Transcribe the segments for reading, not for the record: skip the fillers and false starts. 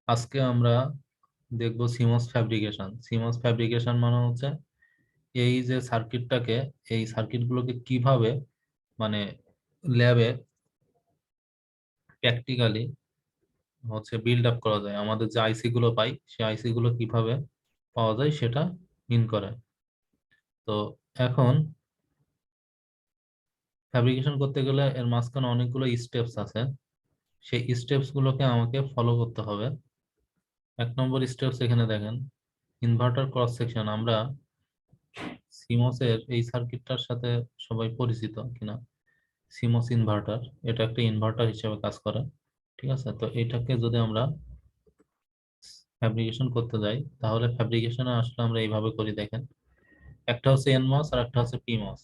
আজকে আমরা দেখব সিমস ফ্যাব্রিকেশন। সিমস ফ্যাব্রিকেশন মানে হচ্ছে এই যে সার্কিটটাকে, এই সার্কিটগুলোকে কিভাবে মানে ল্যাবে প্র্যাকটিক্যালি হচ্ছে বিল্ড আপ করা যায়, আমাদের যে আইসি গুলো পাই সেই আইসি গুলো কিভাবে পাওয়া যায় সেটা মিন করে। তো এখন ফ্যাব্রিকেশন করতে গেলে এর মাঝখানে অনেকগুলো স্টেপস আছে, সেই স্টেপস গুলোকে আমাকে ফলো করতে হবে। 1 নম্বর স্টেপস এখানে দেখেন, ইনভার্টার ক্রস সেকশন। আমরা সিমস এর এই সার্কিটটার সাথে সবাই পরিচিত কিনা? সিমস ইনভার্টার, এটা একটা ইনভার্টার হিসেবে কাজ করে। ঠিক আছে, তো এটাকে যদি আমরা ফ্যাব্রিকেশন করতে যাই তাহলে ফ্যাব্রিকেশনে আসলে আমরা এইভাবে করি। দেখেন, একটা হচ্ছে এনমস আর একটা হচ্ছে পিমস।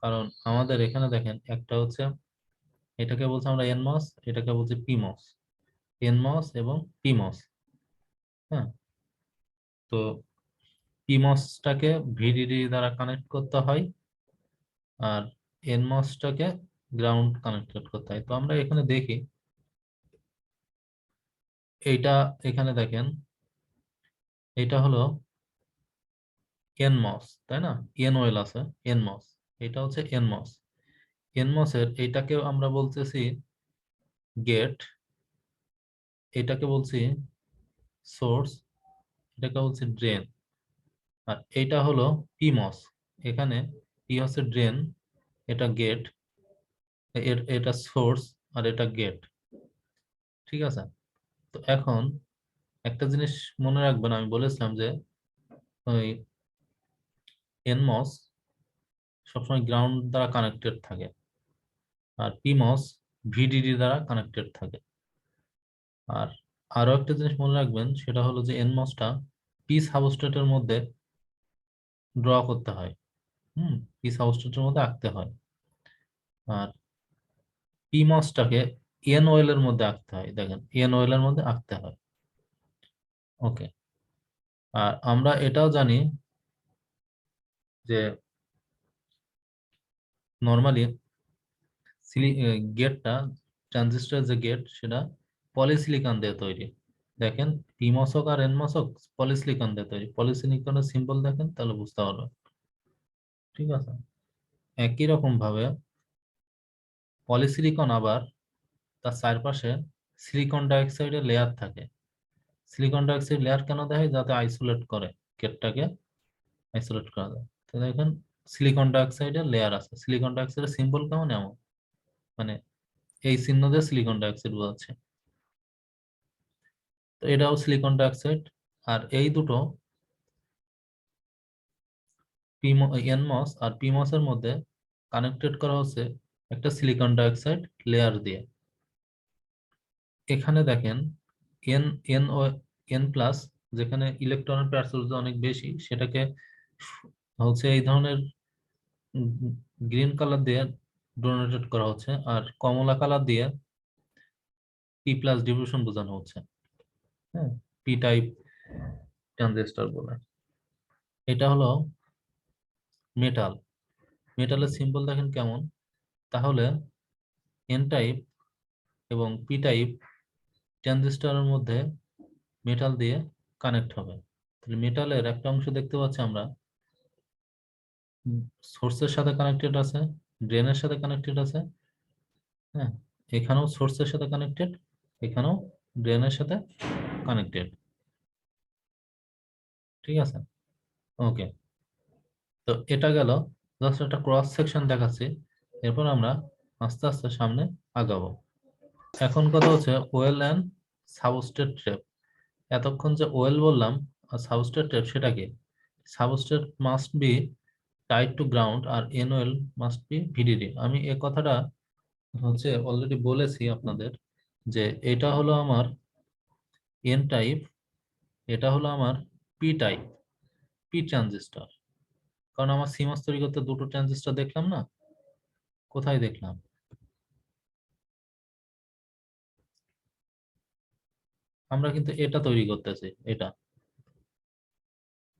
কারণ আমাদের এখানে দেখেন, একটা হচ্ছে এটাকে বলছি আমরা এনমস, এটাকে বলছি পিমস। এনমস এবং পিমস। হ্যাঁ, তো পিমসটাকে ভিডিডি দ্বারা কানেক্ট করতে হয়, আর এনমসটাকে গ্রাউন্ড কানেক্টেড করতে হয়। তো আমরা এখানে দেখি, এইটা এখানে দেখেন, এটা হলো এনমস, তাই না? এন ওয়েল আছে, এনমস, এটা হচ্ছে এনমস। এনমস এর এইটাকে আমরা বলতেছি গেট, এটাকে বলছি সোর্স, এটাকে বলছি ড্রেন। আর এইটা হলো পিমস। এখানে পি হচ্ছে ড্রেন, এটা গেট, এটা সোর্স, আর এটা গেট। ঠিক আছে, তো এখন একটা জিনিস মনে রাখবেন, আমি বলেছিলাম যে ওই এনমস সবসময় গ্রাউন্ড দ্বারা কানেক্টেড থাকে, আর পিমস ভিডিডি দ্বারা কানেক্টেড থাকে। আর আরো একটা জিনিস মনে রাখবেন, সেটা হলো যে এনমসটা পি সাবস্ট্রেটের মধ্যে ড্র করতে হয়। পি সাবস্ট্রেটের মধ্যে আঁকতে হয়। আর পিমসটাকে এন ওয়েলের মধ্যে আঁকতে হয়। দেখেন, এন ওয়েলের মধ্যে আঁকতে হয়। ওকে, আর আমরা এটাও জানি যে নর্মালি গেটটা, ট্রানজিস্টর যে গেট, সেটা পলিসিলিকন দিয়ে তৈরি। দেখেন, পিমস হোক আর এনমস হোক, পলিসিলিকন দিয়ে তৈরি। পলিসিলিকনের সিম্বল দেখেন তাহলে বুঝতে পারবেন। ঠিক আছে, একই রকম ভাবে পলিসিলিকন আবার তার চারপাশে সিলিকন ডাইঅক্সাইডের লেয়ার থাকে। সিলিকন ডাইঅক্সাইড লেয়ার কেন দেয়? যাতে আইসোলেট করে, গেটটাকে আইসোলেট করা যায়। তো দেখেন, সিলিকন ডাইঅক্সাইডের লেয়ার আছে। সিলিকন ডাইঅক্সাইডের সিম্বল কেমন? এমন, মানে এই চিহ্ন দিয়ে সিলিকন ডাইঅক্সাইড বোঝাচ্ছে। তো এটাও সিলিকন ডাইঅক্সাইড। আর এই দুটো এনমস আর পিমস এর মধ্যে কানেক্টেড করা হচ্ছে একটা সিলিকন ডাইঅক্সাইড লেয়ার দিয়ে। এখানে দেখেন, N N O N plus, যেখানে ইলেকট্রনের প্যারসেন্টেজ অনেক বেশি, সেটাকে হচ্ছে এই ধরনের গ্রিন কালার দিয়ে ডোনেটেড করা হচ্ছে, আর কমলা কালার দিয়ে পি প্লাস ডিভিশন বোঝানো হচ্ছে। হ্যাঁ, পি টাইপ ট্রানজিস্টর বলে। এটা হলো মেটাল। মেটালের সিম্বল দেখেন কেমন? তাহলে এন টাইপ এবং পি টাইপ ট্রানজিস্টরের মধ্যে মেটাল দিয়ে কানেক্ট হবে। তাহলে মেটালের একটা অংশ দেখতে পাচ্ছি আমরা সোর্সের সাথে কানেক্টেড আছে, ড্রেনের সাথে কানেক্টেড আছে। হ্যাঁ, এখানেও সোর্সের সাথে কানেক্টেড, এখানেও ড্রেনের সাথে কানেক্টেড। ঠিক আছে, ওকে। তো এটা গেল জাস্ট একটা ক্রস সেকশন দেখাচ্ছি। এরপর আমরা আস্তে আস্তে সামনে আগাবো। এখন কথা হচ্ছে ওয়েল অ্যান্ড সাবস্ট্রেট ট্র্যাপ। এতক্ষণ যে ওয়েল বললাম আর সাবস্ট্রেট ট্র্যাপ, সেটা কি? Substrate must be tied to ground আর এনওএল মাস্ট বি ভিডিডি। আমি এ কথাটা হচ্ছে অলরেডি বলেছি আপনাদের, যে এটা হলো আমার এন টাইপ, এটা হলো আমার পি টাইপ, পি ট্রানজিস্টর। কারণ আমার সিমস তৈরি করতে দুটো ট্রানজিস্টর দেখলাম না? কোথায় দেখলাম? আমরা কিন্তু এটা তৈরি করতেছি, এটা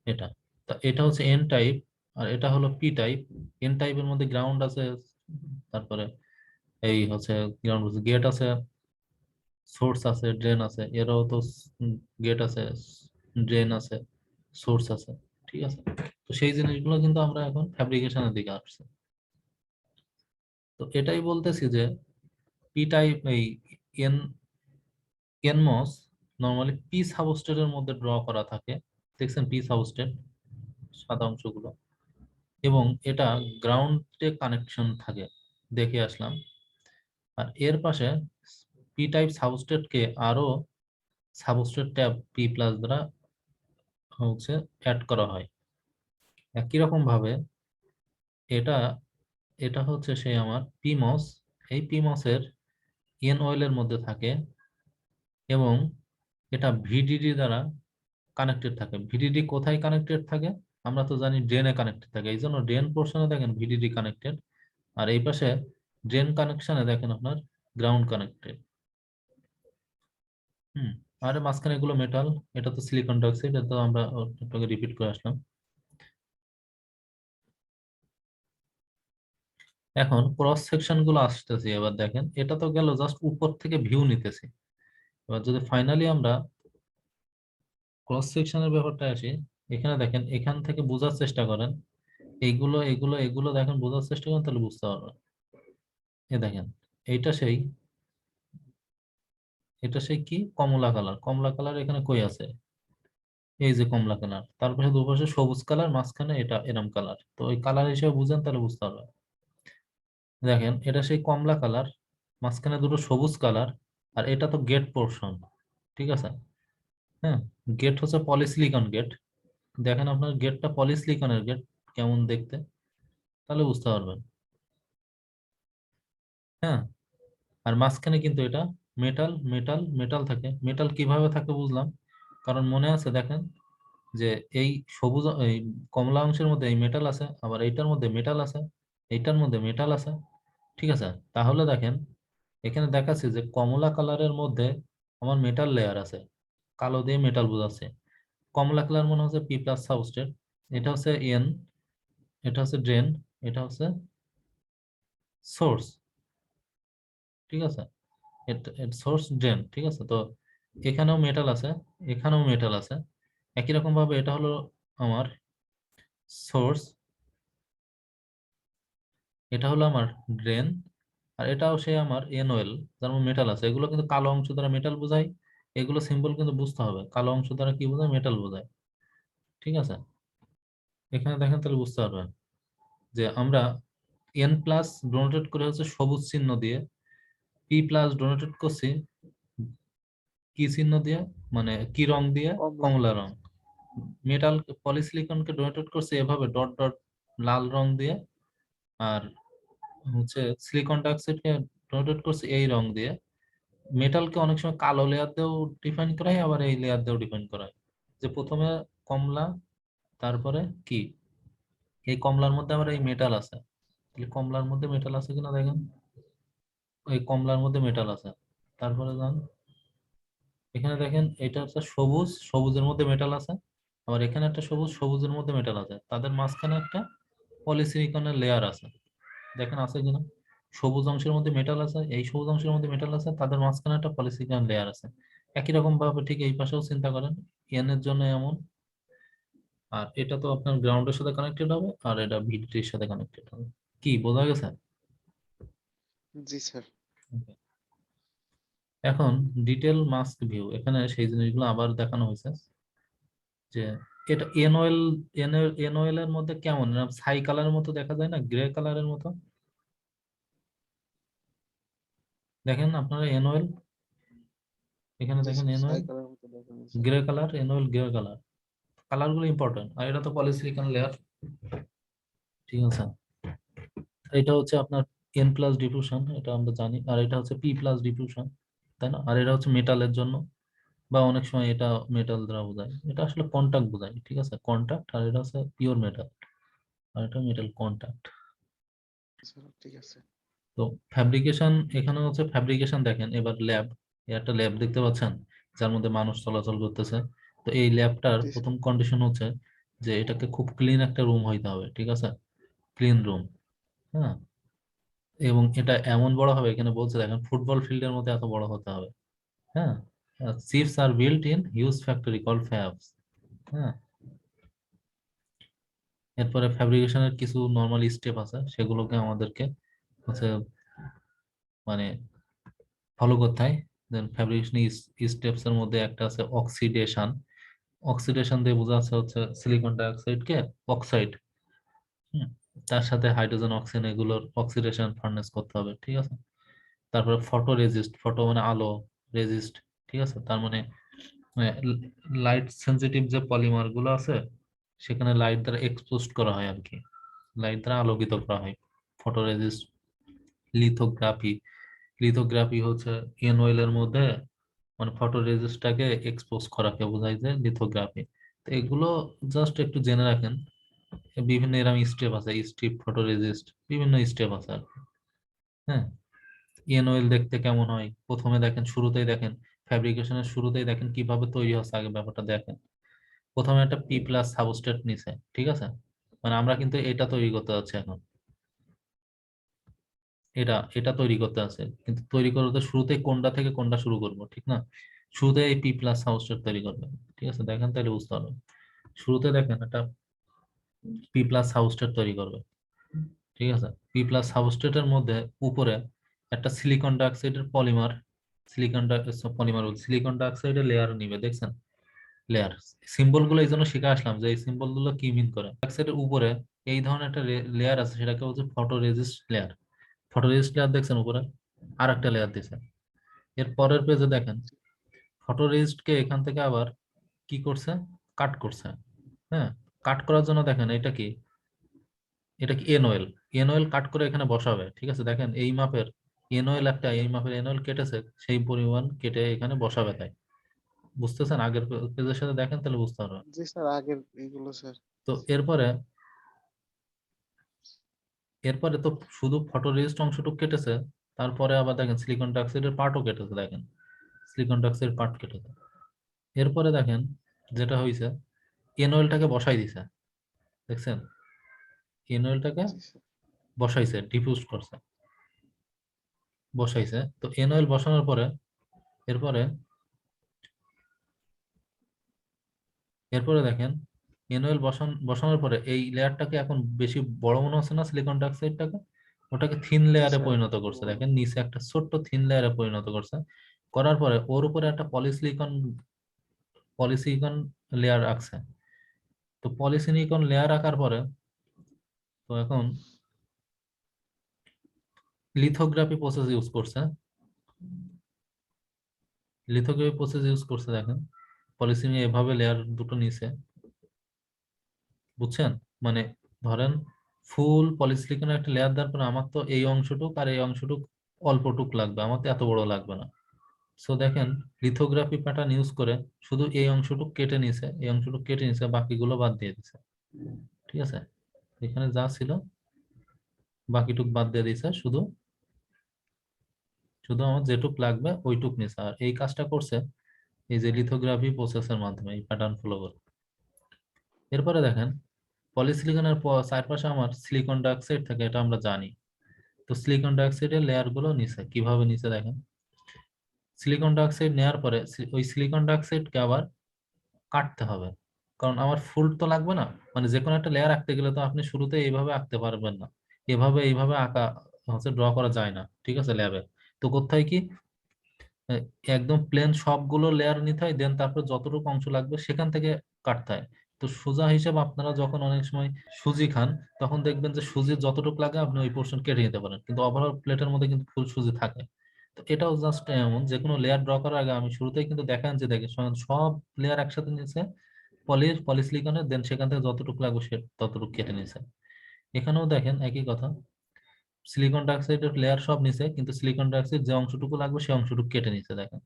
এটা তা এটা হচ্ছে এন টাইপ, আর এটা হলো পি টাইপ। এন টাইপের মধ্যে গ্রাউন্ড আছে, তারপরে এই হচ্ছে গ্রাউন্ড গেট আছে, সোর্স আছে, ড্রেন আছে, এরও তো গেট আছে, ড্রেন আছে, সোর্স আছে, ঠিক আছে। তো সেই জিনিসগুলো কিন্তু আমরা এখন ফ্যাব্রিকেশনের দিকে আসছি। তো এটাই বলতেছি যে পি টাইপ এই এন এনমস নর্মালি পি সাবস্টেটের মধ্যে ড্র করা থাকে, দেখছেন পি সাবস্টেট সাদা অংশগুলো, এবং এটা গ্রাউন্ডে কানেকশন থাকে, দেখে আসলাম। আর এর পাশে পি টাইপ সাবস্টেটকে আরো সাবস্ট্রেট ট্যাব পি প্লাস দ্বারা হচ্ছে অ্যাড করা হয়। একই রকম ভাবে এটা এটা হচ্ছে সেই আমার পিমস, এই পিমসের এন অয়েলের মধ্যে থাকে, এবং এটা ভিডিডি দ্বারা কানেক্টেড থাকে। ভিডিডি কোথায় কানেক্টেড থাকে? আমরা তো জানি ড্রেনে কানেক্টেড থাকে, এই জন্য ড্রেন পোর্শনে দেখেন ভিডিডি কানেক্টেড, আর এই পাশে ড্রেন কানেকশনে দেখেন আপনার গ্রাউন্ড কানেক্টেড। হুম। আর মাঝখানে এগুলো মেটাল, এটা তো সিলিকন ডাইঅক্সাইড, এটা তো আমরা একটু রিপিট করে আসলাম। এখন ক্রস সেকশন গুলো আসতেছে, এবার দেখেন এটা তো গেল জাস্ট উপর থেকে ভিউ নিতেছি। এবার যদি ফাইনালি আমরা ক্রস সেকশনের ব্যাপারটা আসি, এখানে দেখেন এখান থেকে বোঝার চেষ্টা করেন, এইগুলো এগুলো এগুলো দেখেন বোঝার চেষ্টা করেন, তাহলে বুঝতে পারবেন। এ দেখেন, এইটা সেই এটা সেই কি কমলা কালার, কমলা কালার এখানে কই আছে? এই যে কমলা কালার, তারপরে দুপাশে সবুজ কালার, মাঝখানে এটা এরম কালার, তো ওই কালার হিসেবে বুঝেন তাহলে বুঝতে পারবেন। দেখেন এটা সেই কমলা কালার, মাঝখানে দুটো সবুজ কালার, আর এটা তো গেট পোর্শন, ঠিক আছে। হ্যাঁ, গেট হচ্ছে পলিসিলিকন গেট। দেখেন আপনার গেটটা পলিসিলিকনের গেট, কেমন দেখতে, তাহলে বুঝতে পারবেন। হ্যাঁ, আর মাঝখানে কিন্তু এটা মেটাল মেটাল মেটাল থাকে। মেটাল কিভাবে থাকে বুঝলাম, কারণ মনে আছে দেখেন যে এই সবুজ এই কমলা অংশের মধ্যে এই মেটাল আছে, আবার এইটার মধ্যে মেটাল আছে, এইটার মধ্যে মেটাল আছে, ঠিক আছে। তাহলে দেখেন এখানে দেখাচ্ছে যে কমলা কালারের মধ্যে আমার মেটাল লেয়ার আছে, কালো দিয়ে মেটাল বোঝাচ্ছে। কমলা কালার মনে হচ্ছে পি প্লাস সাবস্ট্রেট, এটা হচ্ছে এন, এটা হচ্ছে ড্রেন, এটা হচ্ছে সোর্স, ঠিক আছে। সোর্স ড্রেন, ঠিক আছে। তো এখানেও মেটাল আছে, এখানেও মেটাল আছে। একই রকম ভাবে এটা হলো আমার সোর্স, এটা হলো আমার ড্রেন, আর এটাও সে আমার এন ওয়েল, যার মধ্যে মেটাল আছে। এগুলো কিন্তু কালো অংশ দ্বারা মেটাল বোঝায়, এগুলো সিম্বল কিন্তু বুঝতে হবে, কালো অংশ দ্বারা কি বোঝায়, মেটাল বোঝায়, ঠিক আছে। এখানে দেখেন তাহলে বুঝতে পারবেন যে আমরা এন প্লাস ডোনেটেড করে হচ্ছে সবুজ চিহ্ন দিয়ে, পি প্লাস ডোনেটেড করছি কি চিহ্ন দিয়ে, মানে কি রং দিয়ে, কমলা। কমলা রং। মেটাল পলিসিলিকনকে ডোনেটেড করছে এভাবে ডট ডট লাল রং দিয়ে, আর হচ্ছে সিলিকন ডাইঅক্সাইডকে ডোনেটেড করছে এই রং দিয়ে। মেটালকে অনেক সময় কালো লেয়ার দিয়েও ডিফাইন করা হয়, আবার এই লেয়ার দিয়েও ডিফাইন করা হয়, যে প্রথমে কমলা, তারপরে কি এই কমলার মধ্যে আবার এই মেটাল আছে, তাহলে কমলার মধ্যে মেটাল আছে কিনা দেখেন, এই কমলার মধ্যে মেটাল আছে। তারপরে যান, এখানে দেখেন এটা হচ্ছে সবুজ, সবুজের মধ্যে মেটাল আছে, আবার এখানে একটা সবুজ, সবুজের মধ্যে মেটাল আছে, তাদের মাঝখানে একটা পলিসিলিকনের লেয়ার আছে, দেখেন আছে কিনা। সবুজ অংশের মধ্যে মেটাল আছে, এই সবুজ অংশের মধ্যে মেটাল আছে, তাদের মাঝখানে একটা পলিসিলিকন লেয়ার আছে। একই রকম ভাবে ঠিক এই পাশেও চিন্তা করেন, এন এর জন্য এমন, আর এটা তো আপনার গ্রাউন্ডের সাথে কানেক্টেড হবে, আর এটা ভিডিটির সাথে কানেক্টেড হবে। কি বোঝা গেছে? জি স্যার। Okay. এখন ডিটেল মাস্ক ভিউ, এখানে সেই জিনিসগুলো আবার দেখানো হয়েছে, যে এটা এনওএল, এনওএল এর মধ্যে কেমন ছাই কালারের মতো দেখা যায় না, গ্রে কালারের মতো। দেখেন আপনারা এনওএল, এখানে জি দেখেন স্যার, এনওএল সাইকেলের মতো দেখা যাচ্ছে। Grey colour, N well grey colour, colour গুলো ইম্পর্টেন্ট। আর এটা তো পলিসিলিকন লেয়ার, ঠিক আছে। এটা হচ্ছে আপনার এন প্লাস ডিফিউশন, এটা আমরা জানি, আর এটা হচ্ছে পি প্লাস ডিফিউশন, তাই না। আর এটা হচ্ছে মেটালের জন্য, বা অনেক সময় এটা মেটাল দ্বারা বোঝায়, এটা আসলে কন্টাক্ট বোঝায়, ঠিক আছে, কন্টাক্ট। আর এটা হচ্ছে পিওর মেটাল, আর এটা মেটাল কন্টাক্ট। স্যার ঠিক আছে। তো ফ্যাব্রিকেশন, এখানে হচ্ছে ফ্যাব্রিকেশন দেখেন, এবার ল্যাব, একটা ল্যাব দেখতে পাচ্ছেন যার মধ্যে মানুষ চলাচল করতেছে। তো এই ল্যাবটার জি স্যার। প্রথম কন্ডিশন হচ্ছে যে এটাকে খুব ক্লিন একটা রুম হইতে হবে, ঠিক আছে, ক্লিন রুম। হ্যাঁ, এবং এটা এমন বড় হবে, এখানে বলছে দেখেন ফুটবল ফিল্ডের মধ্যে এত বড় হতে হবে, হ্যাঁ, chips are built in huge factory call fabs. হ্যাঁ, এরপরে ফ্যাব্রিকেশনের কিছু নর্মাল স্টেপ আছে, সেগুলোকে আমাদেরকে হচ্ছে মানে ফলো করতে হয়। দেন ফ্যাব্রিকেশন স্টেপস এর মধ্যে একটা আছে অক্সিডেশন। অক্সিডেশন দিয়ে বোঝা যাচ্ছে হচ্ছে সিলিকন ডাইঅক্সাইড কে অক্সাইড, তার সাথে হাইড্রোজেন অক্সিজেন এগুলোর অক্সিডেশন ফার্নেস করতে হবে, ঠিক আছে। তারপরে ফটো রেজিস্ট, ফটো মানে আলো, রেজিস্ট, ঠিক আছে, তার মানে লাইট সেন্সিটিভ যে পলিমার গুলো আছে সেখানে লাইট দ্বারা এক্সপোজ করা হয় আর কি, লাইট দ্বারা আলোকিত করা হয়। Photo resist. লিথোগ্রাফি, লিথোগ্রাফি হচ্ছে এন অয়েলের মধ্যে মানে ফটো রেজিস্টটাকে এক্সপোজ করাকে বোঝায় যে লিথোগ্রাফি। তো এগুলো জাস্ট একটু জেনে রাখেন। বিভিন্ন এরকম স্টেপ আছে, স্টিপ, ফটো রেজিস্ট, বিভিন্ন স্টেপ আছে আর কি। হ্যাঁ, এন অয়েল দেখতে কেমন হয় প্রথমে দেখেন, শুরুতেই দেখেন, ফ্যাব্রিকেশনের শুরুতেই দেখেন কিভাবে তৈরি হচ্ছে, আগে ব্যাপারটা দেখেন। প্রথমে একটা পি প্লাস সাবস্ট্রেট নিছে, ঠিক আছে, মানে আমরা কিন্তু এটা তৈরি করতে যাচ্ছি এখন, এটা এটা তৈরি করতে আছে, কিন্তু তৈরি করতে শুরুতেই কোনটা থেকে কোনটা শুরু করব, ঠিক না? শুরুতে এই পি প্লাস সাবস্ট্রেট তৈরি করবে, ঠিক আছে, দেখেন তাহলে বুঝতে পারবে। শুরুতে দেখেন একটা পি প্লাস সাবস্ট্রেট তৈরি করবে, ঠিক আছে। পি প্লাস সাবস্ট্রেটের মধ্যে উপরে একটা সিলিকন ডাইঅক্সাইডের পলিমার, সিলিকন ডাইঅক্সাইডের লেয়ার নিবে, দেখছেন লেয়ার। সিম্বল গুলো এই জন্য শিখে আসলাম যে এই সিম্বল গুলো কি মিন করে। ডাইঅক্সাইডের উপরে এই ধরনের একটা লেয়ার আছে, সেটাকে বলছে photo resist layer. Photo resist layer দেখছেন উপরে, আর একটা লেয়ার দিছে। এর পরের পেজে দেখেন ফটো রেজিস্ট কে এখান থেকে আবার কি করছে, কাট করছে। হ্যাঁ, কাট করার জন্য দেখেন এটা কি, এটা কি এন অয়েল, এন অয়েল কাট করে এখানে বসাবে, ঠিক আছে, দেখেন এই মাপের এন অয়েল, একটা এই মাপের এন অয়েল কেটেছে, সেই পরিমাণ কেটে এখানে বসাবে তাই। বুঝতেছেন? আগের পেজের সাথে দেখেন তাহলে বুঝতে পারবেন। জি স্যার, আগের এইগুলো স্যার। তো এরপরে, এরপরে তো শুধু ফটো রেজিস্ট অংশটুকু কেটেছে, তারপরে আবার দেখেন সিলিকন ডাইঅক্সাইডের পার্টও কেটেছে, দেখেন সিলিকন ডাইঅক্সাইড পার্ট কেটেছে। এরপরে দেখেন যেটা হয়েছে, এন অয়েলটাকে বসাই দিছে, দেখছেন এন অয়েলটাকে জি স্যার। বসাইছে, ডিফিউজ করছে, বসাইছে। তো এন অয়েল বসানোর পরে এরপরে এরপরে দেখেন এন অয়েল বসানোর পরে এই লেয়ারটাকে এখন বেশি বড় মনে হচ্ছে না সিলিকন ডাইঅক্সাইডটাকে, ওটাকে থিন জি লেয়ারে স্যার, পরিণত একটু করছে, বড়। দেখেন নিচে একটা ছোট্ট থিন লেয়ারে পরিণত করছে। করার পরে ওর উপরে একটা পলিসিলিকন পলিসিলিকন লেয়ার রাখছে। তো পলিসিলিকন লেয়ার রাখার পরে তো এখন লিথোগ্রাফি প্রসেস ইউজ করছে, লিথোগ্রাফি প্রসেস ইউজ করছে দেখেন, পলিসিলিকন এভাবে লেয়ার দুটো নিচে, বুঝছেন? মানে ধরেন ফুল পলিসিলিকনের একটা লেয়ার দেওয়ার পরে আমার তো এই অংশটুক আর এই অংশটুক অল্পটুক লাগবে, আমার তো এত বড় লাগবে না। সো দেখেন লিথোগ্রাফি প্যাটার্ন ইউজ করে শুধু এই অংশটুক কেটে নিছে, এই অংশটুক কেটে নিছে, বাকিগুলো বাদ দিয়ে দিছে, ঠিক আছে। এখানে যা ছিল বাকিটুক বাদ দিয়ে দিছে, শুধু শুধু আমার যেটুক লাগবে ওইটুক নিছে, আর এই কাজটা করছে এই যে লিথোগ্রাফি প্রসেসের মাধ্যমে, এই প্যাটার্ন ফলো করে। এরপরে দেখেন পলিসিলিকনের চারপাশে আমার সিলিকন ডাইঅক্সাইড থাকে, এটা আমরা জানি। তো সিলিকন ডাইঅক্সাইডের লেয়ার গুলো নিচে কিভাবে নিচে দেখেন, সিলিকন ডাইঅক্সাইড নেওয়ার পরে ওই সিলিকন ডাইঅক্সাইডকে আবার কাটতে হবে, কারণ আমার ফুল তো লাগবে না। মানে যে কোনো একটা লেয়ার আঁকতে গেলে তো আপনি শুরুতে এইভাবে আঁকতে পারবেন না, এভাবে এইভাবে আঁকা হচ্ছে ড্র করা যায় না, ঠিক আছে, ল্যাবে। তো কোথায় কি আহ, একদম প্লেন সবগুলো লেয়ার নিতে হয়, দেন তারপর যতটুকু অংশ লাগবে সেখান থেকে কাটতে হয়। তো সোজা হিসেব আপনারা যখন অনেক সময় সুজি খান তখন দেখবেন যে সুজির যতটুকু লাগে আপনি ওই পোর্শন কেটে নিতে পারেন, কিন্তু ওভারঅল প্লেটের মধ্যে কিন্তু ফুল সুজি থাকে। তো এটাও জাস্ট এমন, যে কোনো লেয়ার ড্র করার আগে আমি শুরুতেই কিন্তু দেখান যে দেখে সব লেয়ার একসাথে নিয়েছে পলিসিলিকনের, দেন সেখান থেকে যতটুকু লাগবে সে ততটুকু কেটে নিয়েছে। এখানেও দেখেন একই কথা, সিলিকন ডাইঅক্সাইডের লেয়ার সব নিচে, কিন্তু সিলিকন ডাইঅক্সাইড যে অংশটুকু লাগবে সেই অংশটুকু কেটে নিচে দেখেন।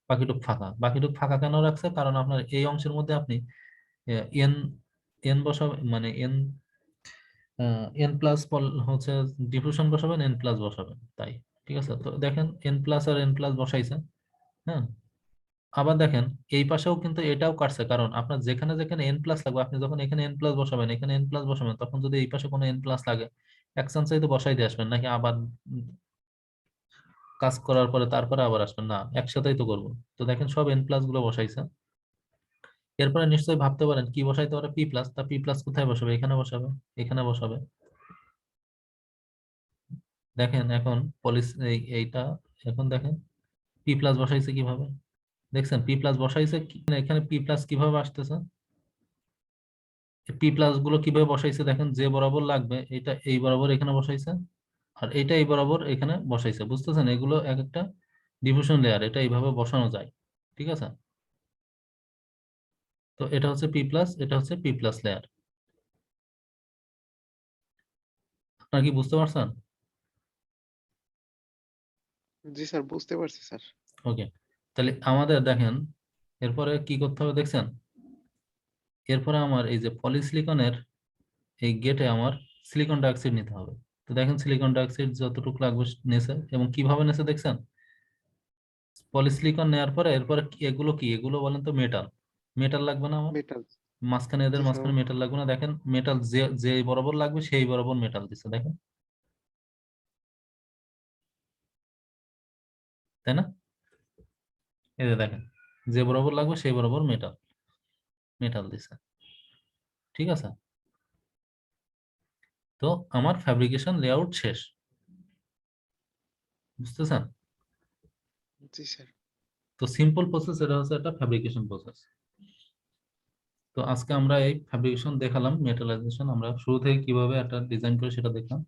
বাকিটুক ফাঁকা, বাকিটুক ফাঁকা কেন রাখছে, কারণ আপনার এই অংশের মধ্যে আপনি এন এন বসাবেন, মানে এন এন প্লাস হচ্ছে ডিফিউশন বসাবেন, এন প্লাস বসাবেন তাই, ঠিক আছে। তো দেখেন এন প্লাস আর এন প্লাস বসাইছে। হ্যাঁ, আবার দেখেন এই পাশেও কিন্তু এটাও কাটছে, কারণ আপনার যেখানে যেখানে এন প্লাস লাগবে আপনি যখন এখানে এন প্লাস বসাবেন, এখানে এন প্লাস বসাবেন, তখন যদি এই পাশে কোনো এন প্লাস লাগে এক চান্সেই তো বসাই দিয়ে আসবেন, নাকি আবার কাজ করার পরে তারপরে আবার আসবেন না, একসাথেই তো করবো। তো দেখেন সব এন প্লাস গুলো বসাইছে। এরপরে নিশ্চয়ই ভাবতে পারেন কি বসাইতে পারে, পি প্লাস। তা পি প্লাস কোথায় বসাবে? এখানে বসাবে, এখানে বসাবে। দেখেন এখন এইটা, এখন দেখেন পি প্লাস বসাইছে কিভাবে, দেখছেন পি প্লাস বসাইছে এখানে পি প্লাস কিভাবে আসতেছে, পি প্লাস গুলো কিভাবে বসাইছে দেখেন, যে বরাবর লাগবে এটা এই বরাবর এখানে বসাইছে, আর এটা এই বরাবর এখানে বসাইছে। বুঝতেছেন, এগুলো এক একটা ডিফিউশন লেয়ার, এটা এইভাবে বসানো যায়। ঠিক আছে, তো এটা হচ্ছে পি প্লাস, এটা হচ্ছে পি প্লাস লেয়ার। আপনারা কি বুঝতে পারছেন? জি স্যার, বুঝতে পারছি স্যার। ওকে, তাহলে আমাদের দেখেন এরপরে কি করতে হবে দেখছেন, এরপরে আমার এই যে পলিসিলিকনের এই গেটে আমার সিলিকন ডাইঅক্সাইড নিতে হবে। তো দেখেন সিলিকন ডাইঅক্সাইড যতটুকু লাগবে নেছে, এবং কিভাবে নেছে দেখছেন, পলিসিলিকন নেওয়ার পরে এরপরে এগুলো কি, এগুলো বলেন তো মেটাল, মেটাল লাগবে না আমার মেটাল। মাঝখানে, এদের জি স্যার। মাঝখানে মেটাল লাগবে না? দেখেন মেটাল যে যে বরাবর লাগবে সেই বরাবর মেটাল দিচ্ছে, দেখেন, তাই না? এই যে দেখেন, যে বরাবর লাগবে সেই বরাবর মেটাল, মেটাল দিচ্ছে। ঠিক আছে, তো আমার ফ্যাব্রিকেশন লেআউট শেষ। বুঝতেছেন? জি স্যার। তো সিম্পল প্রসেস, এটা হচ্ছে একটা ফ্যাব্রিকেশন প্রসেস। তো আজকে আমরা এই ফ্যাব্রিকেশন দেখালাম, মেটালাইজেশন আমরা শুরু থেকে কিভাবে একটা ডিজাইন করে সেটা দেখলাম।